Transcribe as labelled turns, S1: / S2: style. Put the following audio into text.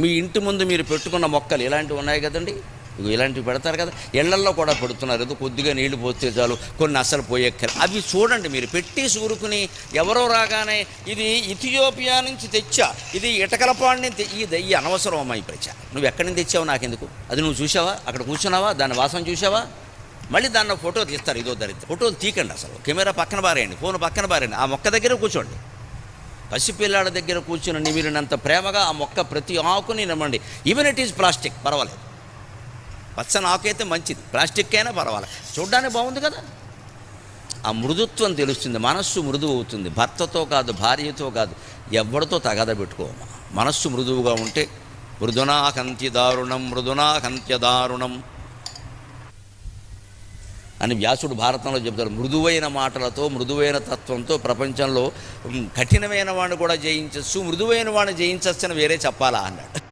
S1: మీ ఇంటి ముందు మీరు పెట్టుకున్న మొక్కలు ఇలాంటివి ఉన్నాయి కదండి, ఇలాంటివి పెడతారు కదా, ఇళ్లల్లో కూడా పెడుతున్నారు. ఏదో కొద్దిగా నీళ్లు పోస్తే చాలు, కొన్ని అసలు పోయెక్కరు. అవి చూడండి, మీరు పెట్టి ఊరుకుని ఎవరో రాగానే ఇది ఇథియోపియా నుంచి తెచ్చా, ఇది ఇటకలపాడు నుంచి ఈ అనవసరం అమ్మాయి ప్రచ, నువ్వు ఎక్కడి నుంచి తెచ్చావు నాకెందుకు? అది నువ్వు చూసావా? అక్కడ కూర్చున్నావా? దాని వాసన చూసావా? మళ్ళీ దాన్ని ఫోటో తీస్తారు. ఇదో దరిద్రం. ఫోటోలు తీకండి, అసలు కెమెరా పక్కన బారేయండి, ఫోన్ పక్కన బారేయండి, ఆ మొక్క దగ్గర కూర్చోండి. పసిపిల్లాడ దగ్గర కూర్చుని నిమిరినంత ప్రేమగా ఆ మొక్క ప్రతి ఆకుని నమ్మండి. ఈవెన్ ఇట్ ఈజ్ ప్లాస్టిక్, పర్వాలేదు. పచ్చని ఆకు అయితే మంచిది, ప్లాస్టిక్ అయినా పర్వాలేదు, చూడ్డానికి బాగుంది కదా. ఆ మృదుత్వం తెలుస్తుంది, మనస్సు మృదువు అవుతుంది. భర్తతో కాదు, భార్యతో కాదు, ఎవరితో తగద పెట్టుకోమా. మనస్సు మృదువుగా ఉంటే మృదునా కంత్య దారుణం, మృదునా కంత్య దారుణం అని వ్యాసుడు భారతంలో చెబుతారు. మృదువైన మాటలతో, మృదువైన తత్వంతో ప్రపంచంలో కఠినమైన వాడిని కూడా జయించచ్చు, మృదువైన వాడిని జయించచ్చు అని వేరే చెప్పాలా అన్నాడు.